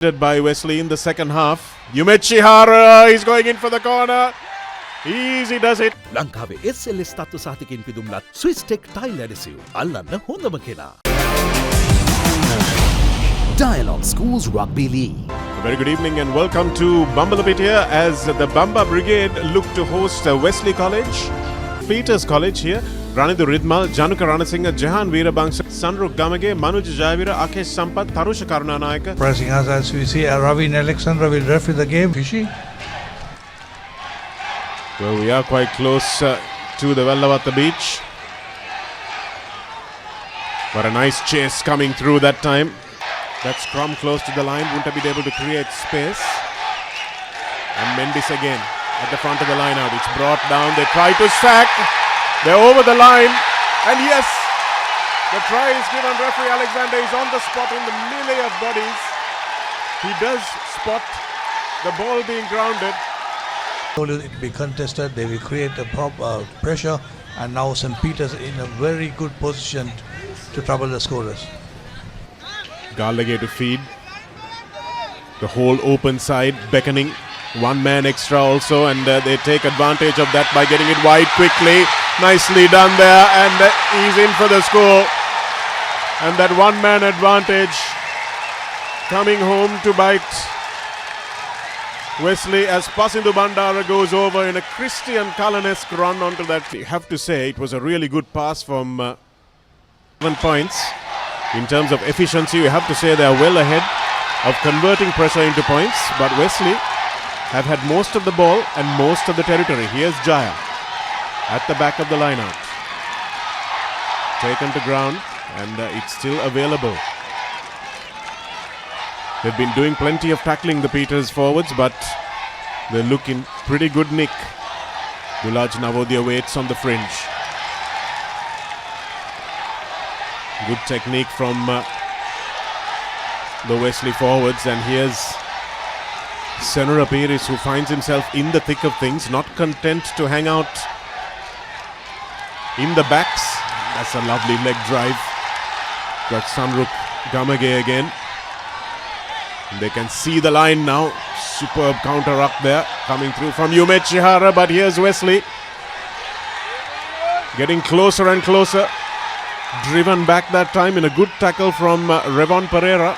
By Wesley in the second half. Yumechihara is going in for the corner. Easy does it. ලංකාවේ SLS තත්ත්ව සහතිකයෙන් පිදුම්ලත් Swiss Tech Tile Adhesive අල්ලන්න හොඳම කෙනා. Dialog Schools Rugby League. A very good evening and welcome to Bamba the Pit here as the Bamba Brigade look to host Wesley College, Peters College here. Ranidhu Ridmal, Januka Ranasinghe, Jehan Veerabangsa, Sanruk Gamage, Manuj Jayavira, Akesh Sampath, Tarusha Karunanayaka. Pressing us as we see Ravin Alexandra will referee the game. Fishy. Well, we are quite close to the Vellavatta beach. But a nice chase coming through that time. That scrum close to the line, wouldn't have been able to create space. And Mendis again at the front of the line out. It's brought down, they try to sack. They're over the line, and yes, the try is given. Referee Alexander is on the spot in the melee of bodies. He does spot the ball being grounded. It will be contested, they will create a proper pressure, and now St. Peter's in a very good position to trouble the scorers. Gallagher to feed. The whole open side beckoning. One man extra also, and they take advantage of that by getting it wide quickly. Nicely done there, and he's in for the score. And that one-man advantage coming home to bite Wesley as Pasindu Bandara goes over in a Christian Cullen-esque run onto that. You have to say it was a really good pass from 7 points. In terms of efficiency, you have to say they are well ahead of converting pressure into points. But Wesley have had most of the ball and most of the territory. Here's Jaya at the back of the line out. Taken to ground, and it's still available. They've been doing plenty of tackling, the Peters forwards, but they look in pretty good nick. Dialog Navodaya waits on the fringe. Good technique from the Wesley forwards, and here's Senora Pires, who finds himself in the thick of things, not content to hang out in the backs. That's a lovely leg drive. Got Sanruk Gamage again. And they can see the line now. Superb counter up there coming through from Yumechihara, but here's Wesley getting closer and closer. Driven back that time in a good tackle from Revon Pereira.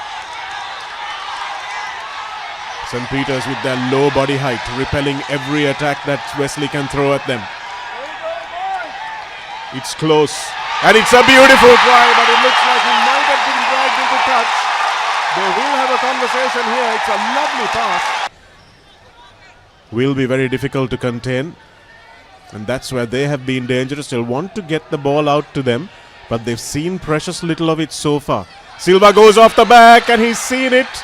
St. Peter's with their low body height, repelling every attack that Wesley can throw at them. It's close, and it's a beautiful try, but it looks like he might have been dragged into touch. They will have a conversation here. It's a lovely pass. Will be very difficult to contain, and that's where they have been dangerous. They'll want to get the ball out to them, but they've seen precious little of it so far. Silva goes off the back, and he's seen it.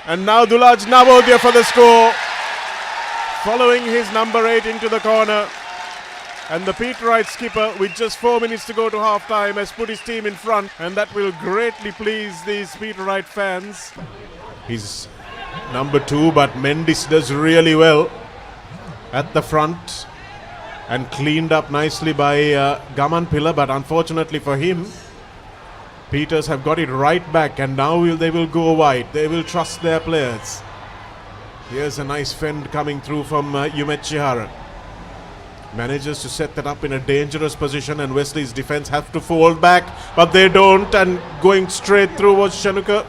And now Dialog Navodaya for the score, following his number 8 into the corner. And the Peterite skipper, with just 4 minutes to go to half-time, has put his team in front, and that will greatly please these Peterite fans. He's number 2, but Mendis does really well at the front and cleaned up nicely by Gaman Pilla, but unfortunately for him, Peters have got it right back, and now they will go wide. They will trust their players. Here's a nice fend coming through from Yumechihara. Manages to set that up in a dangerous position, and Wesley's defense have to fall back, but they don't, and going straight through was Shanuka.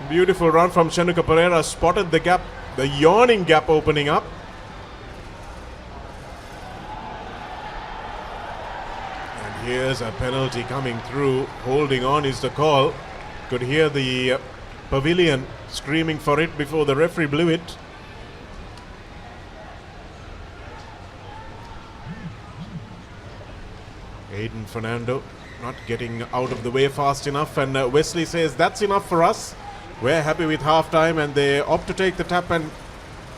Beautiful run from Shanuka. Pereira spotted the gap, the yawning gap opening up. And here's a penalty coming through. Holding on is the call. Could hear the pavilion screaming for it before the referee blew it. Aiden Fernando not getting out of the way fast enough, and Wesley says that's enough for us. We're happy with half-time, and they opt to take the tap and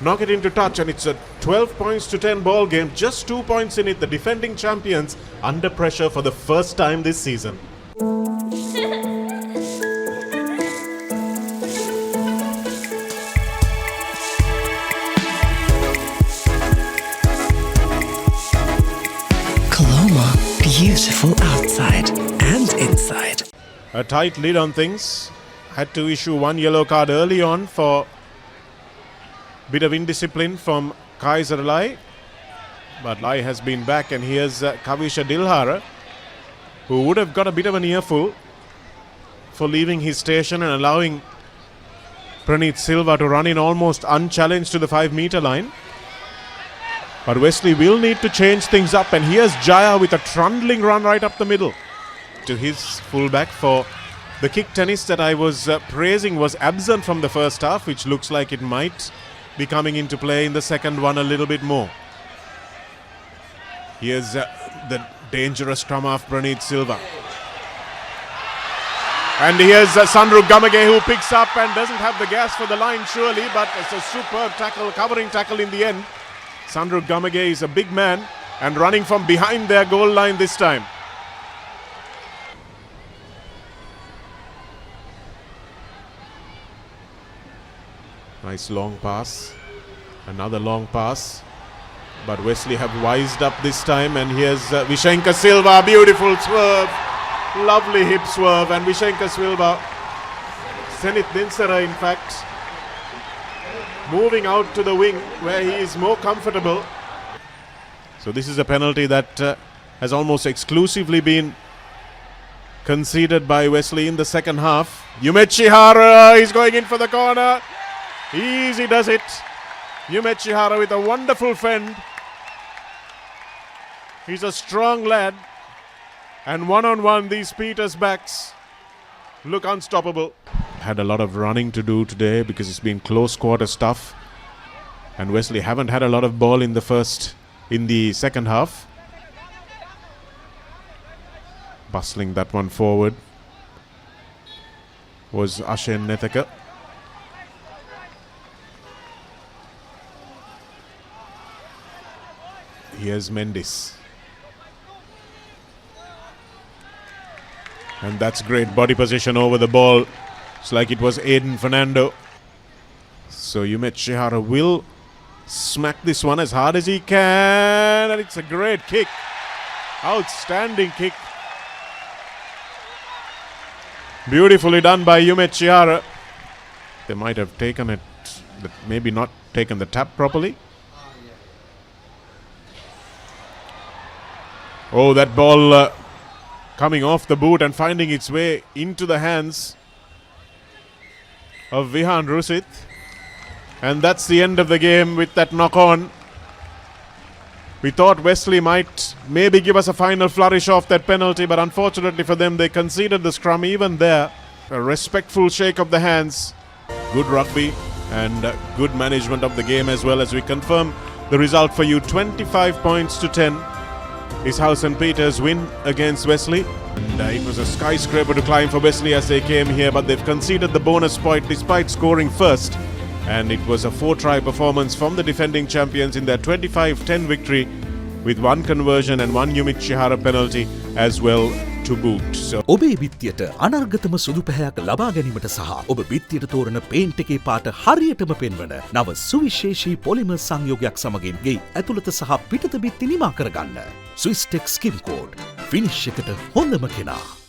knock it into touch, and it's a 12 points to 10 ball game, just 2 points in it. The defending champions under pressure for the first time this season. Beautiful outside and inside. a tight lid on things. Had to issue one yellow card early on for bit of indiscipline from Kaiser Lai. But Lai has been back, and here's Kavisha Dilhara, who would have got a bit of an earful for leaving his station and allowing Praneeth Silva to run in almost unchallenged to the 5-meter line. But Wesley will need to change things up, and here's Jaya with a trundling run right up the middle to his fullback. For the kick tennis that I was praising was absent from the first half, which looks like it might be coming into play in the second one a little bit more. Here's the dangerous scrum of Praneeth Silva. And here's Sandru Gamage, who picks up and doesn't have the gas for the line surely, but it's a superb tackle, covering tackle in the end. Sandru Gamage is a big man and running from behind their goal line this time. Nice long pass. Another long pass. But Wesley have wised up this time, and here's Vishenka Silva, beautiful swerve. Lovely hip swerve, and Vishenka Silva, Zenith Dinsara in fact, moving out to the wing where he is more comfortable. So this is a penalty that has almost exclusively been conceded by Wesley in the second half. Yumechihara is going in for the corner. Easy does it. Yumechihara with a wonderful fend. He's a strong lad. And one-on-one, these Peters backs look unstoppable. Had a lot of running to do today because it's been close quarter stuff. And Wesley haven't had a lot of ball in the second half. Bustling that one forward was Ashen Nethaka. Here's Mendes. And that's great body position over the ball. It's like it was Aiden Fernando. So Yumechihara will smack this one as hard as he can. And it's a great kick. Outstanding kick. Beautifully done by Yumechihara. They might have taken it, but maybe not taken the tap properly. Oh, that ball coming off the boot and finding its way into the hands of Vihan Rusit. And that's the end of the game with that knock-on. We thought Wesley might maybe give us a final flourish off that penalty, but unfortunately for them, they conceded the scrum even there. A respectful shake of the hands. Good rugby and good management of the game as well. As we confirm the result for you, 25 points to 10 is how St. Peter's win against Wesley. And it was a skyscraper to climb for Wesley as they came here, but they've conceded the bonus point despite scoring first. And it was a 4-try performance from the defending champions in their 25-10 victory, with one conversion and one Yumechihara penalty as well to boot. So ඔබේ බිත්තියට අනර්ගතම සුදු පැහැයක් ලබා ගැනීමට සහ ඔබ බිත්තියට තෝරන paint එකේ පාට හරියටම පෙන්වන නව සුවිශේෂී පොලිමර් සංයෝගයක් සමගින් ගේ ඇතුළත සහ පිටත බිත්ති නිමා කරගන්න. ස්විස් ටෙක් ස්කිම් කෝඩ් ෆිනිෂ් එකට හොඳම කෙනා.